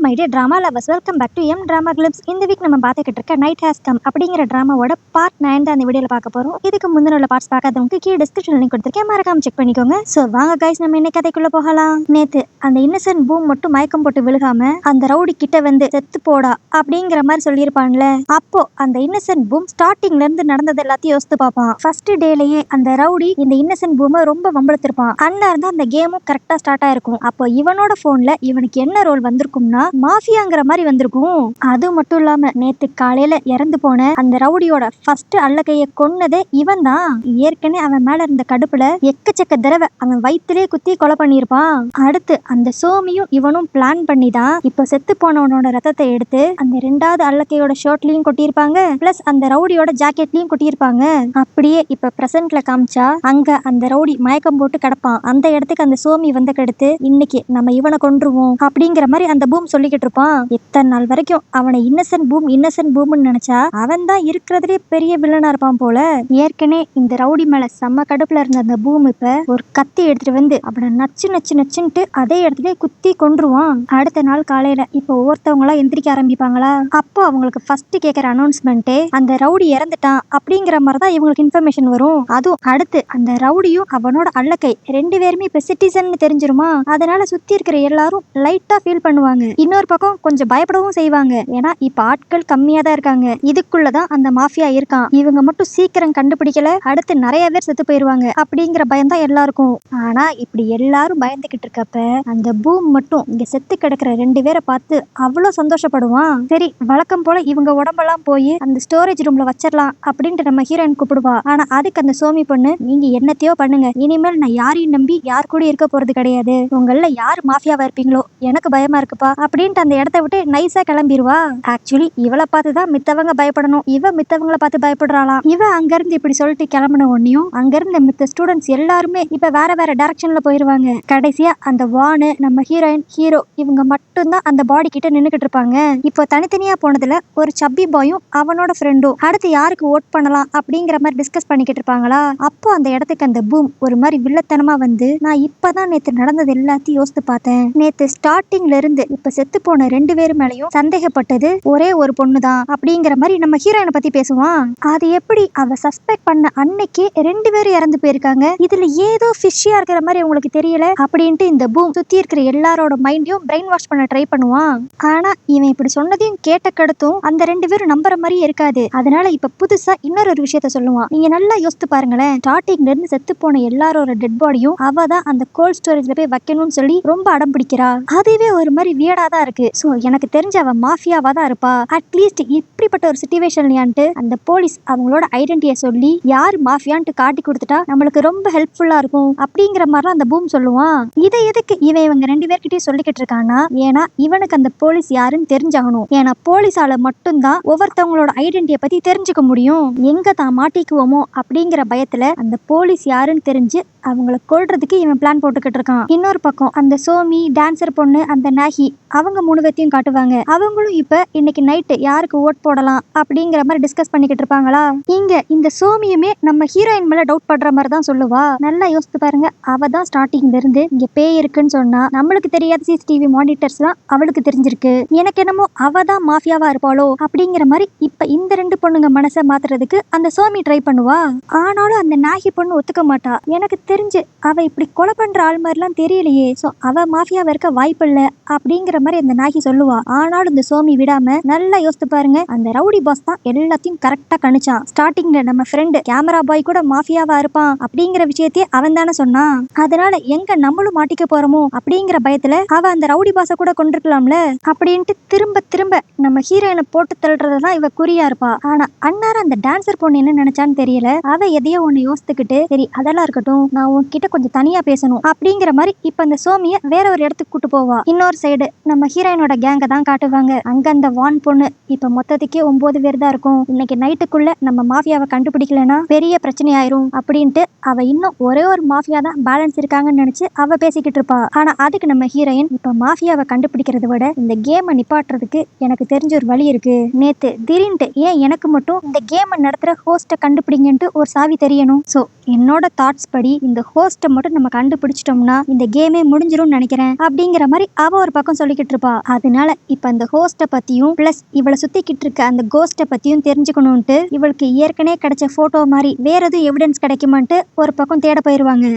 My dear drama lovers, welcome back to எம் drama clips. இந்த week நம்ம பார்த்துக்கிட்டு இருக்க நைட் ஹேஸ் கம் அப்படிங்கிற டிராமாவோட பார்ட் 9 தான் அந்த வீடியோல பார்க்க போறோம். இதுக்கு முந்தின உள்ள பார்ட்ஸ் பார்க்காதவங்க கீழே டிஸ்கிரிப்ஷன்ல லிங்க் கொடுத்திருக்கேன், மறக்காம செக் பண்ணிக்கோங்க. சோ வாங்க கைஸ், நம்ம இன்னைக்கு கதைக்குள்ள போகலாம். நேத்து அந்த இன்னசென்ட் பூம் மட்டும் மயக்கம் போட்டு விழுகாம அந்த ரவுடி கிட்ட வந்து செத்து போடா அப்படிங்கிற மாதிரி சொல்லியிருப்பான்ல. அப்போ அந்த இன்னசென்ட் பூம் ஸ்டார்டிங்ல இருந்து நடந்தது எல்லாத்தையும் யோசித்து பார்ப்பான். ஃபர்ஸ்ட் டேலயே அந்த ரவுடி இந்த இன்னசென்ட் பூமை ரொம்ப வம்பளத்திருப்பான். அண்ணா இருந்தா அந்த கேமும் கரெக்டா ஸ்டார்ட் ஆயிருக்கும். அப்போ இவனோட போன்ல இவனுக்கு என்ன ரோல் வந்திருக்கும்னா மாஃபியாங்கிற மாதிரி வந்திருக்கும். அது மட்டும் இல்லாம நேத்து காலையில இறந்து போன அந்த ரவுடியோட ஃபர்ஸ்ட் அல்லக்கைய கொன்னதே இவன் தான். ஏற்கனவே அவன் மேல இருந்த கடுப்புல எக்கச்சக்க தடவை அவன் வயிற்றிலே குத்தி கொலை பண்ணிருப்பான். அடுத்து அந்த சோமியும் இவனும் பிளான் பண்ணி தான் இப்ப செத்து போனவனோட ரத்தத்தை எடுத்து அந்த ரெண்டாவது அல்லக்கையோட ஷர்ட்லயும் கொட்டியிருப்பாங்க, பிளஸ் அந்த ரவுடியோட ஜாக்கெட்லயும் கொட்டியிருப்பாங்க. அப்படியே இப்ப பிரசன்ட்ல காமிச்சா அங்க அந்த ரவுடி மயக்கம் போட்டு கிடப்பான். அந்த இடத்துக்கு அந்த சோமி வந்து கெடுத்து இன்னைக்கு நம்ம இவனை கொன்றுவோம் அப்படிங்கிற மாதிரி அந்த பூம் சொல்லிக்கிட்டு இருப்பான். எத்தனை நாள் வரைக்கும் அவனை இன்னசென்ட் பூம்னு நினைச்சா அவன் தான் இருக்கிறதுலே பெரிய வில்லனா இருப்பான் போல. ஏற்கனவே இந்த ரவுடி மேல செம்ம கடுப்புல இருந்த அந்த பூம் இப்ப ஒரு கத்தி எடுத்துட்டு வந்து அவனை நச்சுன்ட்டு அதே இடத்துல குத்தி கொன்றுவான். அடுத்த நாள் காலையில இப்ப ஒவ்வொருத்தவங்களா எந்திரிக்க ஆரம்பிப்பாங்களா. அப்போ அவங்களுக்கு ஃபர்ஸ்ட் கேட்கிற அனௌன்ஸ்மெண்ட்டே அந்த ரவுடி இறந்துட்டான் அப்படிங்கிற மாதிரி தான் இவங்களுக்கு இன்ஃபர்மேஷன் வரும். அதுவும் அடுத்து அந்த ரவுடியும் அவனோட அல்லக்கை ரெண்டு பேருமே இப்ப சிட்டிசன் தெரிஞ்சிருமா. அதனால சுத்தி இருக்கிற எல்லாரும் லைட்டா ஃபீல் பண்ணுவாங்க. இன்னொரு பக்கம் கொஞ்சம் பயப்படவும் செய்வாங்க. ஏன்னா இப்ப ஆட்கள் கம்மியா தான் இருக்காங்க. இதுக்குள்ளதான் அந்த மாஃபியா இருக்கான். இவங்க மட்டும் சீக்கிரம் கண்டுபிடிக்கல அடுத்து நிறைய பேர் செத்து போயிருவாங்க அப்படிங்கிற பயம் தான் எல்லாருக்கும். ஆனா இப்படி எல்லாரும் பயந்துகிட்டு இருக்கப்ப அந்த பூம் மட்டும் இங்க செத்து கிடக்குற ரெண்டு பேரை பார்த்து அவ்வளவு சந்தோஷப்படுவான். சரி, வழக்கம் போல இவங்க உடம்பெல்லாம் போய் அந்த ஸ்டோரேஜ் ரூம்ல வச்சிடலாம் அப்படின்ட்டு நம்ம ஹீரோயின் கூப்பிடுவா. ஆனா அதுக்கு அந்த சோமி பொண்ணு, நீங்க என்னத்தையோ பண்ணுங்க, இனிமேல் நான் யாரையும் நம்பி யார் கூட இருக்க போறது கிடையாது. உங்கள யார் மாஃபியாவா இருப்பீங்களோ எனக்கு பயமா இருக்குப்பா அப்படின்ட்டு அந்த இடத்த விட்டு நைஸா கிளம்பிடுவா. ஆக்சுவலி இவளை பார்த்துதான் மித்தவங்க பயப்படணும், இவ மித்தவங்களை பார்த்து பயப்படுறாளாம். இவ அங்கிருந்து இப்படி சொல்லிட்டு கிளம்பின உடனேயும் அங்கிருந்து மித்த ஸ்டூடெண்ட்ஸ் எல்லாருமே இப்ப வேற வேற டைரக்ஷன்ல போயிருவாங்க. கடைசியா அந்த வானு, நம்ம ஹீரோயின், ஹீரோ இவங்க மட்டும்தான் அந்த பாடி கிட்ட நின்னுகிட்டு இருப்பாங்க. இப்போ தனித்தனியா போனதுல ஒரு சப்பி பாயும் அவனோட ஃப்ரெண்டும் அடுத்து யாருக்கு ஓட் பண்ணலாம் அப்படிங்கிற மாதிரி டிஸ்கஸ் பண்ணிக்கிட்டு இருப்பாங்களா. அப்போ அந்த இடத்துக்கு அந்த பூம் ஒரு மாதிரி வில்லத்தனமா வந்து, நான் இப்பதான் நேத்து நடந்தது எல்லாத்தையும் யோசித்து பார்த்தேன். நேத்து ஸ்டார்டிங்ல இருந்து இப்ப செத்து போன ரெண்டு பேரு மேலயும் சந்தேகப்பட்டது ஒரே ஒரு பொண்ணு தான் அப்படிங்கிற மாதிரி நம்ம ஹீரோயினை பத்தி பேசுவான். அது எப்படி அவ சஸ்பெக்ட் பண்ண அன்னைக்கு ரெண்டு பேரும் இறந்து போயிருக்காங்க, இதுல ஏதோ ஃபிஷ்ஷியா இருக்கிற மாதிரி உங்களுக்கு தெரியல அப்படின்ட்டு இந்த பூம் சுத்தி இருக்கிற எல்லாரோட மைண்டையும் பிரெயின் வாஷ் பண்ண ட்ரை பண்ணுவான். ஆனா இவன் இப்படி சொன்னதையும் கேட்ட கடுத்தும் அந்த ரெண்டு பேரும் நம்புற மாதிரியே இருக்காது. அதனால இப்ப புதுசா இன்னொரு விஷயத்த சொல்லுவான். நீங்க நல்லா யோசித்து பாருங்களேன், ஸ்டார்டிங்ல இருந்து செத்து போன எல்லாரோட டெட் பாடியும் அவ தான் அந்த கோல்ட் ஸ்டோரேஜ்ல போய் வைக்கணும்னு சொல்லி ரொம்ப அடம் பிடிக்கிறா. அதுவே ஒரு மாதிரி வியர்டா தான் இருக்கு. சோ எனக்கு தெரிஞ்ச அவ மாஃபியாவா தான் இருப்பா. அட்லீஸ்ட் இப்படிப்பட்ட ஒரு சிச்சுவேஷன்லயான்ட்டு அந்த போலீஸ் அவங்களோட ஐடென்டிட்டியை சொல்லி யார் மாஃபியான்ட்டு காட்டி கொடுத்துட்டா நம்மளுக்கு ரொம்ப ஹெல்ப்ஃபுல்லா இருக்கும் அப்படிங்கிற மாதிரிலாம் அந்த பூம் சொல்லுவான். இதை எதுக்கு இவங்க ரெண்டு பேர்கிட்டயும் சொல்லிக்கிட்டு இருக்கானா, ஏன்னா இவனுக்கு அந்த போலீஸ் யாருன்னு தெரிஞ்சாகணும். ஏன்னா போலீஸால மட்டும்தான் ஒவ்வொருத்தவங்களோட ஐடென்டிட்டியை பத்தி தெரிஞ்சுக்க முடியும். எங்க தான் மாட்டிக்குவோமோ அப்படிங்கிற பயத்துல அந்த போலீஸ் யாருன்னு தெரிஞ்சு அவங்கள கொல்றதுக்கு இவன் பிளான் போட்டுக்கிட்டு இருக்கான். இன்னொரு பக்கம் அந்த சோமி, டான்சர் பொண்ணு, அந்த நாகி அவங்க மூணு பேத்தையும் காட்டுவாங்க. அவங்களும் இப்ப இன்னைக்கு நைட்டு யாருக்கு ஓட் போடலாம் அப்படிங்கிற மாதிரி டிஸ்கஸ் பண்ணிக்கிட்டு இருப்பாங்களா. இங்க இந்த சோமியுமே நம்ம ஹீரோயின் மேல டவுட் பண்ற மாதிரி தான் சொல்லுவா. நல்லா யோசித்து பாருங்க, அவ தான் ஸ்டார்டிங்ல இருந்து இங்க பேய் இருக்குன்னு சொன்னா நம்மளுக்கு தெரியாத சிசிடிவி மானிட்டர்ஸ் எல்லாம் அவளுக்கு தெரிஞ்சிருக்கு. எனக்கு என்னமோ அவ தான் மாஃபியாவா இருப்பாளோ அப்படிங்கிற மாதிரி இப்ப இந்த ரெண்டு பொண்ணுங்க மனசை மாத்துறதுக்கு அந்த சோமி ட்ரை பண்ணுவா. ஆனாலும் அந்த நாகி பொண்ணு ஒத்துக்க மாட்டா. எனக்கு தெரிஞ்சு அவ இப்படி கொலை பண்ற ஆள் மாதிரிலாம் தெரியலையே, சோ அவ மாஃபியாவா இருக்க வாய்ப்பு இல்ல அப்படிங்கிற மாதிரி அந்த நாகி சொல்லுவா. ஆனாலும் இந்த சோமி விடாம நல்லா யோசித்து பாருங்க, அந்த ரவுடி பாஸ் தான் எல்லாத்தையும் கரெக்டா கணிச்சான். ஸ்டார்டிங்ல நம்ம ஃப்ரெண்டு கேமரா பாய் கூட மாஃபியாவா இருப்பான் அப்படிங்கிற விஷயத்தையே அவன் தானே சொன்னான். அதனால எங்க நம்மளும் மாட்டிக்க போறோமோ அப்படிங்கிற பயத்துல அவ அந்த ரவுடி பாஸ கூட கொண்டிருக்கலாம்ல அப்படின்ட்டு திரும்ப திரும்ப நம்ம ஹீரோயினை போட்டு தள்ளுறதுதான் இவ குறியா இருப்பா. ஆனா அன்னார அந்த டான்சர் பொண்ணு என்ன நினைச்சான்னு தெரியல. அவ எதையோ ஒண்ணு யோசித்துக்கிட்டு, சரி அதெல்லாம் இருக்கட்டும், நான் உன்கிட்ட கொஞ்சம் தனியா பேசணும் அப்படிங்கிற மாதிரி இப்ப அந்த சோமிய வேற ஒரு இடத்துக்கு கூட்டு போவா. இன்னொரு சைடு நம்ம ஹீரோயினோட கேங்க தான் காட்டுவாங்க. அங்க அந்த வான் பொண்ணு இப்ப மொத்தத்துக்கே 9 பேர் தான் இருக்கும். இன்னைக்கு நைட்டுக்குள்ள நம்ம மாஃபியாவை கண்டுபிடிக்கலன்னா பெரிய பிரச்சனை ஆயிரும் அப்படின்ட்டு அவ இன்னும் ஒரே ஒரு மாஃபியா தான் பேலன்ஸ் இருக்காங்கன்னு நினைச்சு அவ பேசிக்கிட்டு இருப்பா. ஆனா அதுக்கு நம்ம ஹீரோயின், இப்ப மாஃபியாவை கண்டுபிடிக்கிறத விட இந்த கேமை நிப்பாட்டுறதுக்கு எனக்கு தெரிஞ்ச ஒரு வழி இருக்கு. நேத்து திடீர்னு ஏன் எனக்கு மட்டும் இந்த கேமை நடத்துற ஹோஸ்ட கண்டுபிடிங்கன்ட்டு ஒரு சாவி தெரியணும். சோ என்னோட தாட்ஸ் படி இந்த ஹோஸ்ட்டை மட்டும் நம்ம கண்டுபிடிச்சிட்டோம்னா இந்த கேமே முடிஞ்சிரும்னு நினைக்கிறேன் அப்படிங்கிற மாதிரி அவ ஒரு பக்கம் சொல்லிக்கிட்டு பண்ணிக்கிட்டு இருப்பா. அதனால இப்ப அந்த ஹோஸ்ட பத்தியும் பிளஸ் இவளை சுத்திக்கிட்டு இருக்க அந்த கோஸ்ட பத்தியும் தெரிஞ்சுக்கணும்ட்டு இவளுக்கு ஏற்கனவே கிடைச்ச போட்டோ மாதிரி வேற எதுவும் எவிடன்ஸ் கிடைக்குமான்ட்டு ஒரு பக்கம் தேட போயிருவாங்க.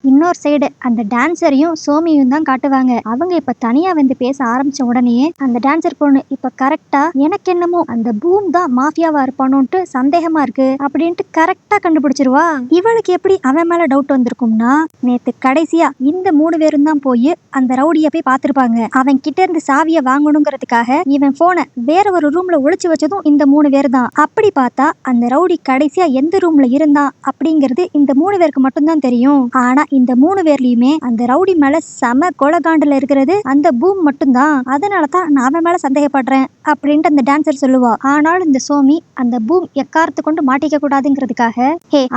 இன்னொரு சைடு அந்த டான்ஸரையும் சோமியும் தான் காட்டுவாங்க. அவங்க இப்ப தனியா வந்து பேச ஆரம்பிச்ச உடனே அந்த டான்சர் பொண்ணு இப்ப கரெக்டா எனக்கு என்னமோ அந்த பூம் தான் மாஃபியாவா இருப்பானோன்ட்டு சந்தேகமா இருக்கு அப்படின்ட்டு கரெக்டா கண்டுபிடிச்சிருவா. இவளுக்கு எப்படி அவன் மேல டவுட் வந்திருக்கும்னா, நேத்து கடைசியா இந்த 3 பேரும் தான் போய் அந்த ரவுடிய போய் பார்த்திருப்பாங்க. அவன் கிட்ட இருந்து சாவியை வாங்கணுங்கிறதுக்காக இவன் போனை வேற ஒரு ரூம்ல ஒளிச்சு வச்சதும் இந்த 3 பேர் தான். அப்படி பார்த்தா அந்த ரவுடி கடைசியா எந்த ரூம்ல இருந்தான் அப்படிங்கிறது இந்த 3 பேருக்கு மட்டும்தான் தெரியும். ஆனா இந்த 3 பேர்லயுமே அந்த ரவுடி மேல செம கொலகாண்டுல இருக்கிறது அந்த பூம் மட்டும்தான். அதனாலதான் நான் அவன் மேல சந்தேகப்படுறேன் அப்படின்ட்டு அந்த டான்சர் சொல்லுவா. ஆனாலும் இந்த சோமி அந்த பூம் எக்காரத்து கொண்டு மாட்டிக்க கூடாதுங்கிறதுக்காக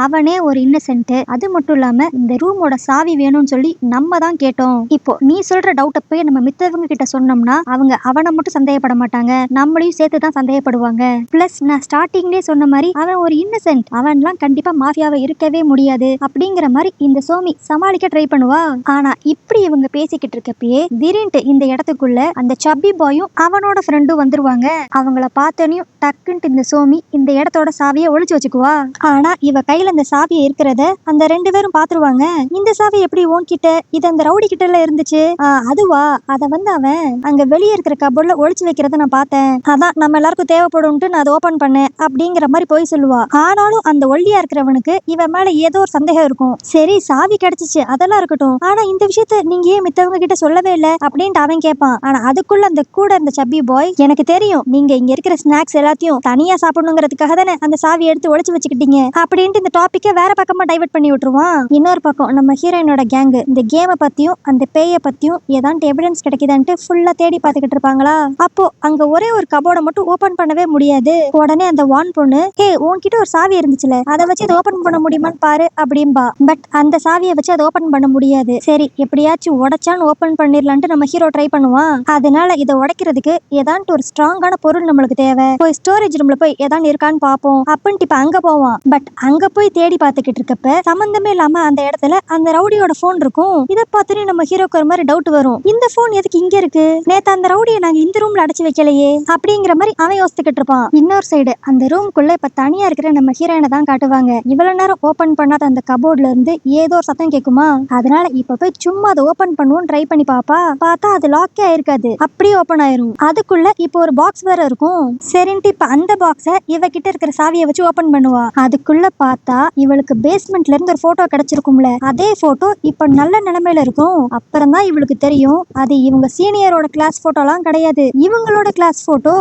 அவனே ஒரு இன்னசென்ட், அது மட்டும் இல்லாம இந்த ரூமோட சாவி வேணும்னு சொல்லி நம்ம தான் கேட்டோம். இப்போ நீ சொல்ற டவுட்ட போய் நம்ம மித்தவங்க கிட்ட சொன்னோம்னா அவங்க அவனை மட்டும் சந்தேகப்பட மாட்டாங்க, நம்மளையும் சேர்த்து தான் சந்தேகப்படுவாங்க. பிளஸ் நான் ஸ்டார்டிங்லேயே சொன்ன மாதிரி அவன் ஒரு இன்னசென்ட், அவன்லாம் கண்டிப்பா மாஃபியாவை இருக்கவே முடியாது அப்படிங்கிற மாதிரி இந்த சோமி சமாளிக்க ட்ரை பண்ணுவா. ஆனா இப்படி இவங்க பேசிக்கிட்டு இருக்கப்பயே திடீர்னு இந்த இடத்துக்குள்ள அந்த சப்பி பாயும் அவனோட ஃப்ரெண்டும் வந்துருவாங்க. அவங்கள பார்த்தோனையும் டக்குன்ட்டு இந்த சோமி இந்த இடத்தோட சாவியை ஒளிச்சு வச்சுக்குவா. ஆனா இவ கையில அந்த சாவியை இருக்கிறத அந்த 2 பேரும் பாத்துருவாங்க. இந்த சாவி எப்படி உன்கிட்ட, இது அந்த ரவுடி கிட்ட இருந்துச்சு? அதுவா, அத வந்து அவன் அங்க வெளியே இருக்கிற கபோர்ட்ல ஒளிச்சு வைக்கிறத நான் பார்த்தேன், அதான் நம்ம எல்லாருக்கும் தேவைப்படும்ட்டு நான் அதை ஓபன் பண்ணேன் அப்படிங்கிற மாதிரி போய் சொல்லுவா. ஆனாலும் அந்த ஒல்லியா இருக்கிறவனுக்கு இவன் மேல ஏதோ ஒரு சந்தேகம் இருக்கும். சரி சாவி கிடைச்சிச்சு அதெல்லாம் இருக்கட்டும், ஆனா இந்த விஷயத்த நீங்க ஏன் மித்தவங்க கிட்ட சொல்லவே இல்ல அப்படின்ட்டு அவன் கேட்பான். ஆனா அதுக்குள்ள அந்த கூட இருந்த சப்பி பாய், எனக்கு தெரியும் நீங்க இங்க இருக்கிற ஸ்நாக்ஸ் எல்லாத்தையும் தனியா சாப்பிடணுங்கிறதுக்காக தானே அந்த சாவி எடுத்து ஒளிச்சு வச்சுக்கிட்டீங்க அப்படின்ட்டு இந்த டாபிக்கை வேற பக்கமா டைவர்ட் பண்ணி விட்டுருவான். இன்னொரு பக்கம் நம்ம ஹீரோயினோட கேங் இந்த கேமை பத்தியும் அந்த பேயை பத்தியும் ஏதாண்டு எவிடன்ஸ் கிடைக்குதான்ட்டு ஃபுல்லா தேடி பார்த்துக்கிட்டு இருப்பாங்களா. அப்போ அங்க ஒரே ஒரு கபோர்டை மட்டும் ஓபன் பண்ணவே முடியாது. உடனே அந்த வான் பொண்ணு, உன்கிட்ட ஒரு சாவி இருந்துச்சுல, அதை வச்சு அதை ஓபன் பண்ண முடியுமான்னு பாரு அப்படின்பா. பட் அந்த சாவியை வச்சு அதை ஓபன் பண்ண முடியாது. சரி எப்படியாச்சும் உடைச்சான்னு ஓபன் பண்ணிடலான்ட்டு நம்ம ஹீரோ ட்ரை பண்ணுவான். அதனால இதை உடைக்கிறதுக்கு ஏதாண்டு ஒரு ஸ்ட்ராங்கான பொருள் நம்மளுக்கு தேவை, போய் ஸ்டோரேஜ் ரூம்ல போய் ஏதாண்டு இருக்கான்னு பாப்போம் அப்படின்ட்டு இப்ப அங்க போவான். பட் அங்க போய் தேடி பார்த்துக்கிட்டு இருக்கப்ப சம்பந்தமே இல்லாம அந்த இடத்துல அந்த ரவுடியோட போன் இருக்கும். இதை பார்த்துட்டு நம்ம ஹீரோக்கு ஒரு மாதிரி டவுட் வரும், இந்த போன் எதுக்கு இங்க இருக்கு, நேத்து அந்த ரவுடியை நாங்க இந்த ரூம்ல அடைச்சு வைக்கலையே அப்படிங்கிற மாதிரி அவன் யோசிச்சுக்கிட்டு இருப்பான். இன்னொரு சைடு அந்த ரூம்குள்ள இப்ப தனியா இருக்கிற நம்ம ஹீரோயினை தான் காட்டுவாங்க. இவ்வளவு நேரம் ஓபன் பண்ணாத அந்த கபோர்ட்ல இருந்து ஏதோ ஒரு சத்தம் கேக்குமா. அதனால இப்ப போய் சும்மா அதை ஓபன் பண்ணுவோம் ட்ரை பண்ணி பாப்பா. பார்த்தா அது லாக்கே ஆயிருக்காது, அப்படியே ஓபன் ஆயிரும். அதுக்குள்ள இப்போ ஒரு பாக்ஸ் வேற இருக்கும். சரின்ட்டு இப்ப அந்த பாக்ஸ இவகிட்ட இருக்கிற சாவியை வச்சு ஓபன் பண்ணுவா. அதுக்குள்ள பார்த்தா இவளுக்கு பேஸ்மெண்ட்ல இருந்து ஒரு போட்டோ கிடைச்சிருக்கும்ல, அதே போட்டோ இப்ப நல்ல நிலைமையில இருக்கும். அப்புறம் தான் இவளுக்கு தெரியும் அது இவங்க சீனியரோட கிளாஸ் போட்டோலாம் கிடையாது, இவங்களோட கிளாஸ் போட்டோ.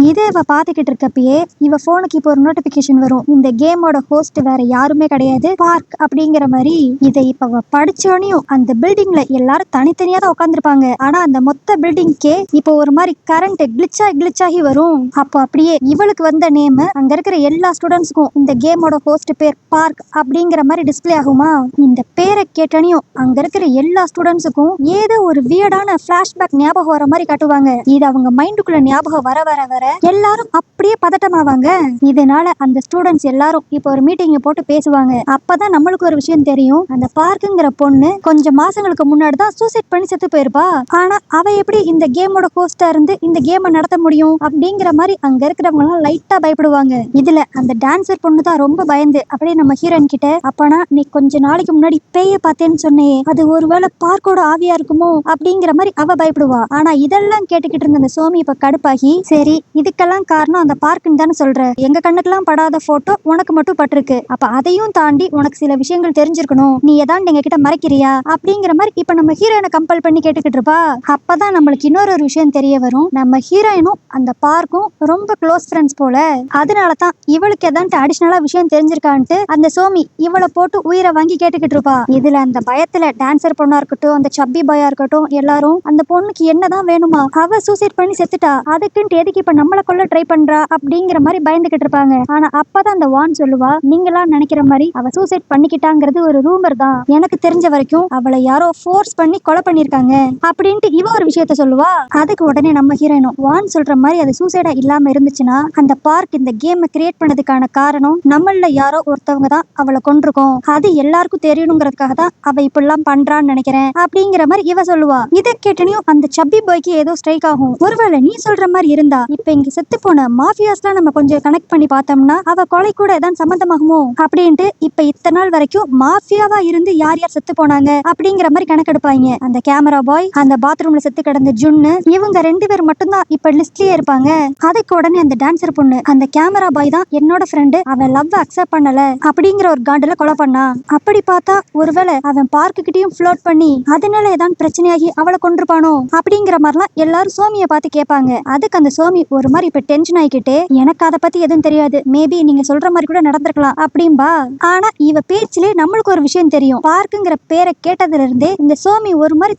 இதை இவ பாத்துக்கிட்டு இருக்கப்பயே இவ போனுக்கு இப்போ ஒரு நோட்டிபிகேஷன் வரும், இந்த கேமோட ஹோஸ்ட் வேற யாருமே கிடையாது, பார்க் அப்படிங்கிற மாதிரி. இதை இப்ப படிச்சோனையும் அந்த பில்டிங்ல எல்லாரும் தனித்தனியா தான் உட்காந்துருப்பாங்க. ஆனா அந்த மொத்த பில்டிங்க்கே இப்போ ஒரு மாதிரி கரண்ட் கிளிச் ஆகி வரும். அப்போ அப்படியே இவளுக்கு வந்த நேம் அங்க இருக்கிற எல்லா ஸ்டூடெண்ட்ஸ்க்கும் இந்த கேமோட ஹோஸ்ட் பேர் பார்க் அப்படிங்கிற மாதிரி டிஸ்பிளே ஆகுமா. இந்த பேரை கேட்டனையும் அங்க இருக்கிற எல்லா ஸ்டூடெண்ட்ஸுக்கும் ஏதோ ஒரு வியர்டான பிளாஷ்பேக் ஞாபகம் வர மாதிரி காட்டுவாங்க. இது அவங்க மைண்டுக்குள்ள ஞாபகம் வர வர வர எல்லாரும் அப்படியே பதட்டமாவாங்க. இதனால அந்த ஸ்டூடெண்ட்ஸ் எல்லாரும் இப்போ ஒரு மீட்டிங் போட்டு பேசுவாங்க. அப்பதான் நம்மளுக்கு ஒரு விஷயம் தெரியும், அந்த பார்க்குங்கிற பொண்ணு கொஞ்சம் மாசங்களுக்கு முன்னாடி தான் சூசைட் பண்ணி செத்து போயிருப்பா. ஆனா அவ எப்படி இந்த கேமோட ஹோஸ்டா இருந்து இந்த கேமை நடத்த முடியும் அப்படிங்கிற மாதிரி அங்க இருக்கிறவங்க எல்லாம் லைட்டா பயப்படுவாங்க. இதுல அந்த டான்சர் பொண்ணு தான் ரொம்ப பயந்து அப்படியே நம்ம ஹீரோயின் கிட்ட, அப்பனா நீ கொஞ்ச நாளைக்கு முன்னாடி பேய பார்த்தேன்னு சொன்னே, அது ஒருவேளை பார்க்கோட ஆவியா இருக்குமோ அப்படிங்கிற மாதிரி அவ பயப்படுவா. ஆனா இதெல்லாம் கேட்டுக்கிட்டு இருந்த அந்த சோமி இப்ப கடுப்பாகி, சரி இதுக்கெல்லாம் காரணம் அந்த பார்க்குன்னு தானே சொல்ற, எங்க கண்ணுக்கெல்லாம் படாத போட்டோ உனக்கு மட்டும் பட்டிருக்கு, அப்ப அதையும் தாண்டி உனக்கு சில விஷயங்கள் தெரிஞ்சிருக்கணும், நீ ஏதாண்டு எங்க கிட்ட மறைக்கிறியா அப்படிங்கிற மாதிரி இப்ப நம்ம ஹீரோயினை கம்பல் பண்ணி கேட்டுக்கிட்டு இருப்பா. அப்பதான் நம்மளுக்கு இன்னொரு விஷயம் தெரிய வரும், நம்ம ஹீரோயினும் அந்த பார்க்கும் ரொம்ப க்ளோஸ் ஃப்ரெண்ட்ஸ் போல. அதனாலதான் இவளுக்கு ஏதாண்டு அடிஷனலா விஷயம் தெரிஞ்சிருக்கான்ட்டு அந்த சோமி இவளை போட்டு உயிரை வாங்கி கேட்டுக்கிட்டு இருப்பா. இதுல அந்த பயத்துல டான்சர் பொண்ணா இருக்கட்டும், அந்த சப்பி பாயா இருக்கட்டும், எல்லாரும் அந்த பொண்ணுக்கு என்னதான் வேணுமா, அவ சூசைட் பண்ணி செத்துட்டா, அதுக்குன்ட்டு எதுக்கு இப்ப நம்மளை கொல்ல ட்ரை பண்றா அப்படிங்கிற மாதிரி பயந்துகிட்டு இருப்பாங்க. ஆனா அப்பதான் அந்த வான் சொல்லுவா, நீங்களா நினைக்கிற மாதிரி அவ சூசைட் பண்ணிக்கிட்டாங்கிறது ஒரு ரூமர் தான், எனக்கு தெரிஞ்ச வரைக்கும் அவளை யாரோ ஃபோர்ஸ் பண்ணி கொலை பண்ணிருக்காங்க அப்படின்ட்டு இவ ஒரு விஷயத்த சொல்லுவா. அதுக்கு உடனே நம்ம ஹீரோயினும் வான் சொல்ற சொல்ற மாதிரி அது சூசைடா இல்லாம இருந்துச்சுன்னா அந்த பார்க் இந்த கேம் கிரியேட் பண்ணதுக்கான காரணம் நம்மள யாரோ ஒருத்தவங்க தான் அவளை கொண்டிருக்கோம், அது எல்லாருக்கும் தெரியணுங்கிறதுக்காக தான் அவ இப்படிலாம் பண்றான்னு நினைக்கிறேன் அப்படிங்கிற மாதிரி இவ சொல்லுவா. இதை கேட்டனையும் அந்த சப்பி பாய்க்கு ஏதோ ஸ்ட்ரைக் ஆகும். ஒருவேளை நீ சொல்ற மாதிரி இருந்தா இப்ப இங்க செத்து போன மாஃபியாஸ்லாம் நம்ம கொஞ்சம் கனெக்ட் பண்ணி பார்த்தோம்னா அவ கொலை கூட ஏதாவது சம்பந்தமாகுமோ அப்படின்ட்டு இப்ப இத்தனை நாள் வரைக்கும் மாஃபியாவா இருந்து யார் யார் செத்து போனாங்க அப்படிங்கிற மாதிரி கணக்கெடுப்பாங்க. அந்த கேமரா பாய், அந்த பாத்ரூம்ல செத்து கிடந்த ஜுன்னு, இவங்க 2 பேர் மட்டும்தான் இப்ப லிஸ்ட்லயே இருப்பாங்க. அதுக்கு உடனே அந்த டான்சர் பொண்ணு அந்த கேமரா பாய் தான் என்னோட ஃப்ரெண்டு, அவன் லவ் அக்செப்ட் பண்ணல அப்படிங்கிற ஒரு காண்டுல கொலை பண்ணா. அப்படி பார்த்தா ஒருவேளை அவன் பார்க்கு கிட்டயும் ஃப்ளோட் பண்ணி அதனால ஏதாவது பிரச்சனையாகி அவளை கொண்டிருப்பானோ அப்படிங்கிற மாதிரிலாம் எல்லாரும் சோமியை பார்த்து கேட்பாங்க. அதுக்கு அந்த சோமி ஒரு மாதிரி இப்ப டென்ஷன் ஆகிக்கிட்டு, எனக்கு அதை பத்தி எதுவும் தெரியாது, மேபி நீங்க சொல்ற மாதிரி கூட நடந்திருக்கலாம் அப்படின்பா. ஆனா இவ பேச்சிலே நம்மளுக்கு ஒரு விஷயம் தெரியும். பார்க்குங்கிற பேரை கேட்டதுல இருந்தே இந்த சோமி ஒரு மாதிரி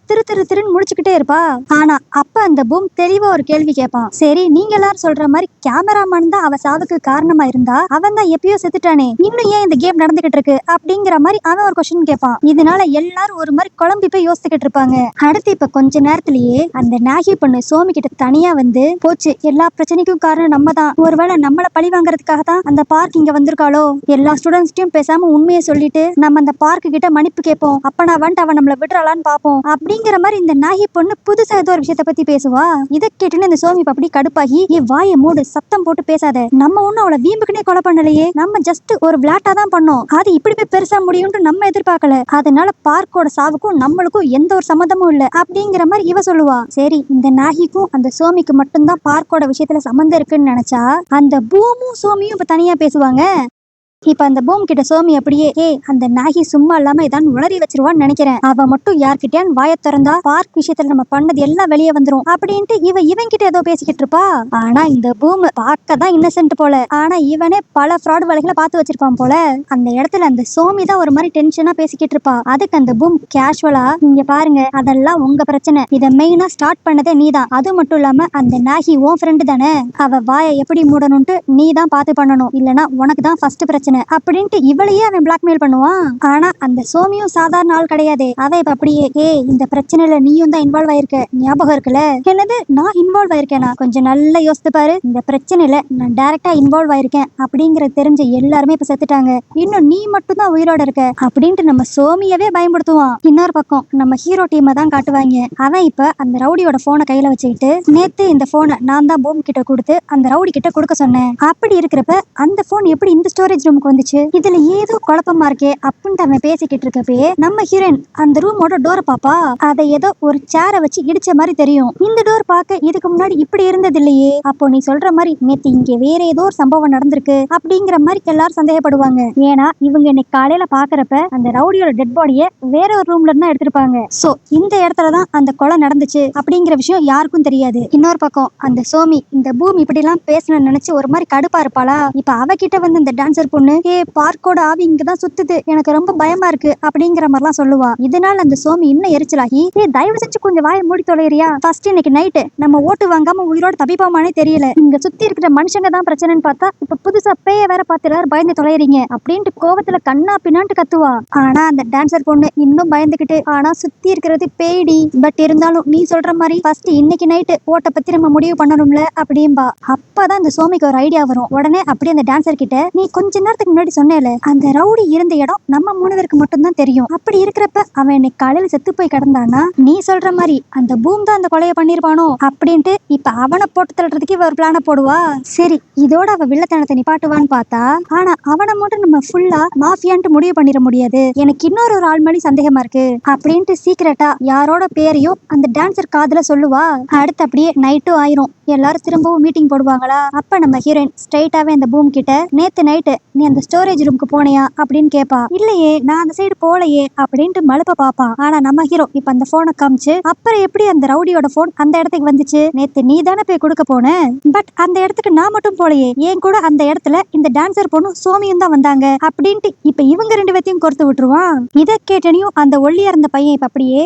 திருன்னு முடிச்சுக்கிட்டே இருப்பா. ஆனா அப்ப அந்த பூம் தெளிவா ஒரு கேள்வி கேட்பான். சரி, நீங்க எல்லாரும் சொல்ற மாதிரி கேமராமேன் தான் அவ சாவுக்கு காரணமா இருந்தா அவன் தான் எப்பயோ செத்துட்டானே, இன்னும் ஏன் இந்த கேம் நடந்துகிட்டு இருக்கு அப்படிங்கிற மாதிரி அவன் ஒரு கொஸ்டின் கேட்பான். இதனால எல்லாரும் ஒரு மாதிரி குழம்பி போய் யோசிச்சுக்கிட்டு இருப்பாங்க. அடுத்து இப்ப கொஞ்ச நேரத்திலேயே அந்த நாகி பொண்ணு சோமி கிட்ட தனியா வந்து, போச்சு, எல்லா பிரச்சனைக்கும் காரணம் நம்ம தான், ஒருவேளை நம்மள பழி வாங்குறதுக்காக தான் அந்த பார்க் இங்க வந்திருக்காளோ, எல்லா ஸ்டூடெண்ட்ஸ்டையும் பேசாம உண்மையை சொல்லிட்டு நம்ம அந்த பார்க்கு கிட்ட மன்னிப்பு கேட்போம், அப்ப நான் வந்துட்டு அவன் நம்மள விடுறாளான்னு பாப்போம் அப்படிங்கிற மாதிரி இந்த நாகி பொண்ணு புதுசா ஏதோ ஒரு விஷயத்த பத்தி பேசுவா. இதை கேட்டுன்னு இந்த சோமி அப்படி கடுப்பாகி, வாயை மூடு, சத்தம் போட்டு பேசாத, நம்ம ஒண்ணும் அவளை வீம்புக்குனே கொலை பண்ணலையே, நம்ம ஜஸ்ட் ஒரு விளையாட்டா தான் பண்ணோம், அது இப்படி போய் பெருசா முடியும்னு நம்ம எதிர்பார்க்கல, அதனால பார்க்கோட சாவுக்கும் நம்மளுக்கும் எந்த ஒரு சம்மந்தமும் இல்ல அப்படிங்கிற மாதிரி இவ சொல்லுவா. சரி, இந்த நாகிக்கும் அந்த சோமிக்கு மட்டும்தான் பார்க்கோட விஷயத்துல சம்மந்தம் இருக்குன்னு நினைச்சா அந்த பூமும் சோமியும் இப்ப தனியா பேசுவாங்க. இப்ப அந்த பூம் கிட்ட சோமி அப்படியே, அந்த நாகி சும்மா இல்லாம ஏதாவது உளறி வச்சிருவான்னு நினைக்கிறேன், அவ மட்டும் யார்கிட்டயான் வாய திறந்தா பார்க் விஷயத்துல நம்ம பண்ணது எல்லாம் வெளியே வந்துரும் அப்படின்ட்டு இவன் கிட்ட ஏதோ பேசிக்கிட்டு இருப்பா. ஆனா இந்த பூம் பார்க்க தான் இன்னசென்ட் போல, ஆனா இவனே பல ஃப்ராட் வேலைகளை பார்த்து வச்சிருப்பான் போல. அந்த இடத்துல அந்த சோமி தான் ஒரு மாதிரி டென்ஷனா பேசிக்கிட்டு இருப்பா. அதுக்கு அந்த பூம் கேஷுவலா, நீங்க பாருங்க, அதெல்லாம் உங்க பிரச்சனை, இதை மெயினா ஸ்டார்ட் பண்ணதே நீதான், அது மட்டும் இல்லாம அந்த நாகி உன் ஃப்ரெண்டு தானே, அவ வாயை எப்படி மூடணும்ட்டு நீ தான் பார்த்து பண்ணணும், இல்லனா உனக்கு தான் ஃபர்ஸ்ட் பிரச்சனை அப்படின்ட்டு இவளையே அவன் பிளாக்மெயில் பண்ணுவான். ஆனா அந்த சோமியும் சாதாரண ஆள் கிடையாது. அவ இப்ப அப்படியே, இந்த பிரச்சனையில நீயும் தான் இன்வால்வ் ஆயிருக்க, ஞாபகம் இருக்குல்ல, என்னது நான் இன்வால்வ் ஆயிருக்கேனா, கொஞ்சம் நல்லா யோசித்து பாரு, இந்த பிரச்சனையில நான் டைரக்டா இன்வால்வ் ஆயிருக்கேன் அப்படிங்கறது தெரிஞ்ச எல்லாருமே இப்ப செத்துட்டாங்க, இன்னும் நீ மட்டும் தான் உயிரோட இருக்க அப்படின்ட்டு நம்ம சோமியவே பயன்படுத்துவான். இன்னொரு பக்கம் நம்ம ஹீரோ டீமை தான் காட்டுவாங்க. அவன் இப்ப அந்த ரவுடியோட போனை கையில வச்சுக்கிட்டு, நேத்து இந்த போனை நான் தான் பூம் கிட்ட கொடுத்து அந்த ரவுடி கிட்ட கொடுக்க சொன்னேன், அப்படி இருக்கிறப்ப அந்த போன் எப்படி இந்த ஸ்டோரேஜ் ரூமுக்கு வந்துச்சு, இதுல ஏதோ குழப்பமா இருக்கே அப்படின்னு அவன் பேசிக்கிட்டு இருக்கப்பே நம்ம ஹீரோயின் அந்த ரூமோட டோரை பாப்பா. அதை ஏதோ ஒரு சேரை வச்சு இடிச்ச மாதிரி தெரியும். இந்த டோர் பார்க்க இதுக்கு முன்னாடி இப்படி இருந்தது இல்லையே, அப்போ நீ சொல்ற மாதிரி நேத்து இங்க வேற ஏதோ ஒரு சம்பவம் நடந்திருக்கு அப்படிங்கிற மாதிரி எல்லாரும் சந்தேகப்படுவாங்க. ஏன்னா இவங்க இன்னைக்கு காலையில பாக்குறப்ப அந்த ரவுடியோட டெட் பாடியை வேற ஒரு ரூம்ல இருந்தா எடுத்திருப்பாங்க. சோ இந்த இடத்துலதான் அந்த கொலை நடந்துச்சு அப்படிங்கிற விஷயம் யாருக்கும் தெரியாது. இன்னொரு பக்கம் அந்த சோமி இந்த பூமி இப்படி எல்லாம் பேசணும்னு நினைச்சு ஒரு மாதிரி கடுப்பா இருப்பாளா. இப்ப அவகிட்ட வந்து இந்த டான்சர் பொண்ணு, பார்க்கோட ஆவி இங்கதான் சுத்துது, எனக்கு ரொம்ப பயமா இருக்கு அப்படிங்கிற மாதிரிலாம் சொல்லுவா. இதனால அந்த சோமி இன்னும் எரிச்சலாகி, தயவு செஞ்சு கொஞ்சம் வாயை மூடி தொலைறியா, ஃபர்ஸ்ட் இன்னைக்கு நைட்டு நம்ம ஓட்டு வாங்காம உயிரோட தப்பிப்போமானே தெரியல, இங்க சுத்தி இருக்கிற மனுஷங்க தான் பிரச்சனைன்னு பார்த்தா இப்ப புதுசா பேய வேற பார்த்து எல்லாரும் பயந்து தொலைறீங்க அப்படின்ட்டு கோவத்துல கண்ணா பின்னான்ட்டு கத்துவா. ஆனா அந்த டான்சர் பொண்ணு இன்னும் பயந்துகிட்டு, ஆனா சுத்தி இருக்கிறது பேய்டி, பட் இருந்தாலும் நீ சொல்ற மாதிரி ஃபர்ஸ்ட் இன்னைக்கு நைட்டு ஓட்ட பத்தி நம்ம முடிவு பண்ணணும்ல அப்படின்பா. அப்பதான் இந்த சோமிக்கு ஒரு ஐடியா வரும். உடனே அப்படியே அந்த டான்சர் கிட்ட, நீ கொஞ்ச நேரத்துக்கு முன்னாடி சொன்னேல அந்த ரவுடி இருந்த இடம் நம்ம 3 பேருக்கு மட்டும் தான் தெரியும், அப்படி இருக்கிறப்ப அவன் இன்னைக்கு காலையில செத்து போய் கிடந்தானா நீ சொல்ற மாதிரி அந்த பூம் தான் அந்த கொலையை பண்ணிருப்பானோ அப்படின்ட்டு இப்ப அவனை போட்டு தள்ளுறதுக்கு இவ ஒரு பிளான போடுவா. சரி, இதோட அவ வில்லத்தனத்தை நிப்பாட்டுவான்னு பார்த்தா, ஆனா அவனை மட்டும் நம்ம ஃபுல்லா மாஃபியான்ட்டு முடிவு பண்ணிட முடியாது, எனக்கு இன்னொரு ஆள் மேலே சந்தேகமா இருக்கு அப்படின்ட்டு சீக்கிரட்டா யாரோட பேரையும் அந்த டான்சர் காதுல சொல்லுவா. அடுத்து அப்படியே நைட்டும் ஆயிரும். எல்லாரும் திரும்பவும் மீட்டிங் போடுவாங்களா. அப்ப நம்ம ஹீரோயின் ஸ்ட்ரைட்டாவே அந்த பூம் கிட்ட, நேத்து நைட்டு நீ அந்த ஸ்டோரேஜ் ரூமுக்கு போனியா அப்படின்னு கேப்பா. இல்லையே, நான் அந்த சைடு போலையே அப்படின்ட்டு மழுப்ப பாப்பான். ஆனா நம்ம ஹீரோ இப்ப அந்த போனை காமிச்சு, அப்புறம் எப்படி அந்த ரவுடியோட போன் அந்த இடத்துக்கு வந்துச்சு, நேத்து நீ தானே போய் கொடுக்க போன, பட் அந்த இடத்துக்கு நான் மட்டும் போலையே, ஏன் கூட அந்த இடத்துல இந்த டான்சர் பொண்ணும் சோமியும் தான் வந்தாங்க அப்படின்ட்டு இப்ப இவங்க 2 பேத்தையும் கொடுத்து விட்டுருவான். இதை கேட்டனையும் அந்த ஒல்லியா இருந்த பையன் இப்ப அப்படியே,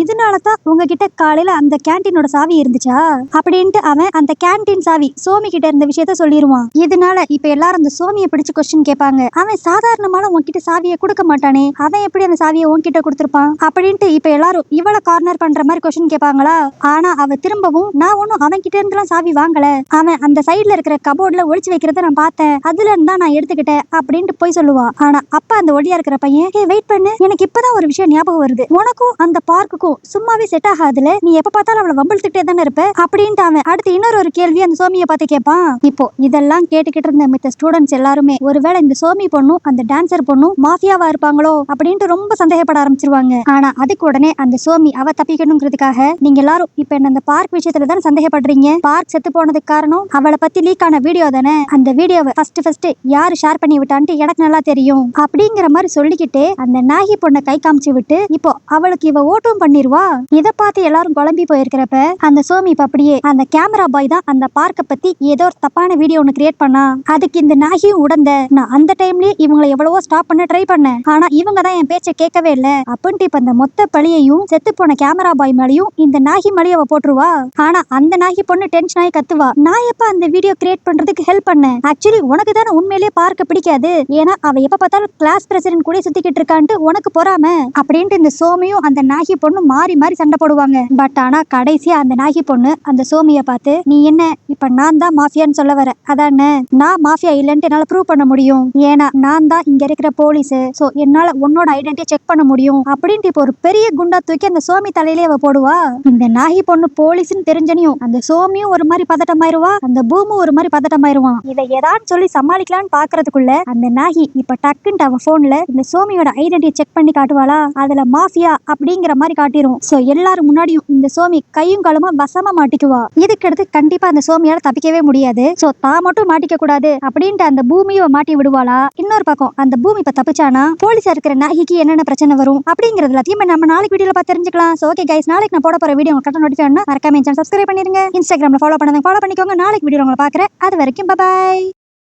இதனாலதான் உங்ககிட்ட காலையில அந்த கேன்டீனோட சாவி இருந்துச்சா அப்படின்ட்டு அவன் அந்த கேன்டீன் சாவி சோமி கிட்ட இருந்த விஷயத்த சொல்லிடுவான். இதனால இப்ப எல்லாரும் அந்த சோமியை பிடிச்சு கொஸ்டின் கொஸ்டின் கேட்பாங்க. அவன் சாதாரணமான உன்கிட்ட சாவியை கொடுக்க மாட்டானே, அவன் எப்படி அந்த சாவியை உன்கிட்ட கொடுத்துருப்பான் அப்படின்ட்டு இப்ப எல்லாரும் இவள கார்னர் பண்ற மாதிரி கொஸ்டின் கேட்பாங்களா. ஆனா அவ திரும்பவும் நான் ஒன்னும் அவன் கிட்ட இருந்துலாம் சாவி வாங்கல, அவன் அந்த சைடுல இருக்கிற கபோர்ட்ல ஒளிச்சு வைக்கிறத நான் பார்த்தேன், அதுல இருந்தா நான் எடுத்துக்கிட்டேன் அப்படின்ட்டு போய் சொல்லுவா. ஆனா அப்ப அந்த ஒல்லியா இருக்கிற பையன் வெயிட் பண்ணு, எனக்கு இப்பதான் ஒரு விஷயம் ஞாபகம் வருது, உனக்கும் அந்த பார்க்குக்கும் சும்மாவே செட் ஆகாதுல, நீ எப்ப பார்த்தாலும் அவளை வம்பிழுத்துட்டே தானே இருப்ப அப்படின்ட்டு அவன் அடுத்து இன்னொரு கேள்வி அந்த சோமியை பார்த்து கேட்பான். இப்போ இதெல்லாம் கேட்டுக்கிட்டு இருந்த மித்த ஸ்டூடெண்ட்ஸ் எல்லாருமே ஒருவேளை இந்த சோமி பொண்ணும் அந்த டான்சர் பொண்ணும் மாஃபியாவா இருப்பாங்களோ அப்படின்ட்டு ரொம்ப சந்தேகப்பட ஆரம்பிச்சிருவாங்க. ஆனா அதுக்கு உடனே அந்த சோமி அவ தப்பிக்கணுங்கிறதுக்காக நீங்க எல்லாரும் இப்ப என்ன அந்த பார்க் விஷயத்துல தான் சந்தேகப்படுறீங்க, பார்க் செத்து போனதுக்கு காரணம் அவளை பத்தி லீக் ஆன வீடியோ தானே, அந்த வீடியோவை ஃபர்ஸ்ட் யாரு ஷேர் பண்ணி விட்டான்ட்டு எனக்கு நல்லா தெரியும் அப்படிங்கிற மாதிரி சொல்லிக்கிட்டே அந்த நாகி பொண்ணை கை காமிச்சு விட்டு இப்போ அவளுக்கு இவ ஓட்டும் பண்ணிருவா. இத பார்த்து எல்லாரும் குழம்பி போயிருக்கிறப்ப அந்த சோமி இப்ப அப்படியே அந்த கேமரா பாய் தான் அந்த பார்க்க பத்தி ஏதோ ஒரு தப்பான வீடியோ ஒன்னு கிரியேட் பண்ணா, அதுக்கு இந்த நாகியும் உடந்த, நான் அந்த டைம்லயே இவங்களை எவ்வளவோ ஸ்டாப் பண்ண ட்ரை பண்ணேன், ஆனா இவங்க தான் என் பேச்சை கேட்கவே இல்ல அப்படின்ட்டு இப்ப இந்த மொத்த பழியையும் செத்து போன கேமரா பாய் மேலையும் இந்த நாகி மேலேயே அவ போட்டுருவா. ஆனா அந்த நாகி பொண்ணு டென்ஷன் ஆகி கத்துவா, நான் எப்ப அந்த வீடியோ கிரியேட் பண்றதுக்கு ஹெல்ப் பண்ணேன், ஆக்சுவலி உனக்கு தானே உண்மையிலேயே பார்க்க பிடிக்காது, ஏன்னா அவ எப்ப பார்த்தாலும் கிளாஸ் பிரசிடென்ட் கூட சுத்திக்கிட்டு இருக்கான்ட்டு உனக்கு பொறாம அப்படின்ட்டு இந்த சோமியும் அந்த நாகி பொண்ணு மாறி மாறி சண்டை போடுவாங்க. பட் ஆனா கடைசியா அந்த நாகி பொண்ணு அந்த சோமிய பார்த்து நீ என்ன இப்ப நான் தான் மாஃபியான்னு சொல்ல வர அதானே, நான் மாஃபியா இல்லைன்ட்டு என்னால ப்ரூவ் பண்ண முடியும், ஏன்னா நான் தான் இங்க இருக்கிற போலீஸ், சோ என்னால உன்னோட ஐடென்டிட்டி செக் பண்ண முடியும் அப்படின்ட்டு இப்போ ஒரு பெரிய குண்டா தூக்கி அந்த சோமி தலையிலே அவ போடுவா. இந்த நாகி பொண்ணு போலீஸ்னு தெரிஞ்சனையும் அந்த சோமியும் ஒரு மாதிரி பதட்டமாயிருவா, அந்த பூமும் ஒரு மாதிரி பதட்டமாயிருவான். இதை ஏதான்னு சொல்லி சமாளிக்கலான்னு பாக்குறதுக்குள்ள அந்த நாகி இப்ப டக்குன்ட்டு அவன் போன்ல இந்த சோமியோட ஐடென்டிட்டி செக் பண்ணி காட்டுவாளா, அதுல மாஃபியா அப்படிங்கிற மாதிரி காட்டிரும். சோ எல்லாரும் முன்னாடியும் இந்த சோமி கையும் காலுமா வசமா மாட்டிக்குவா. இதுக்கடுத்து கண்டிப்பா அந்த சோமியால தப்பிக்கவே முடியாது. சோ தான் மட்டும் மாட்டிக்க கூடாது அப்படின்ட்டு அந்த பூமியை மாட்டி விடுவாளா. இன்னொரு பக்கம் அந்த பூமி இப்ப தப்பிச்சானா போலீஸா இருக்கிற நாகிக்கு என்னென்ன பிரச்சனை வரும் அப்படிங்கறது எல்லாத்தையும் நம்ம நாளைக்கு வீடியோல பார்த்து தெரிஞ்சுக்கலாம். சோ ஓகே கைஸ், நாளைக்கு நான் போட போற வீடியோ உங்களுக்கு நோட்டிஃபை பண்ணா மறக்காம சேனல் சப்ஸ்கிரைப் பண்ணிருங்க, இன்ஸ்டாகிராம்ல ஃபாலோ பண்ணுங்க, ஃபாலோ பண்ணிக்கோங்க. நாளைக்கு வீடியோ உங்களை பாக்குறேன், அது வரைக்கும் பை.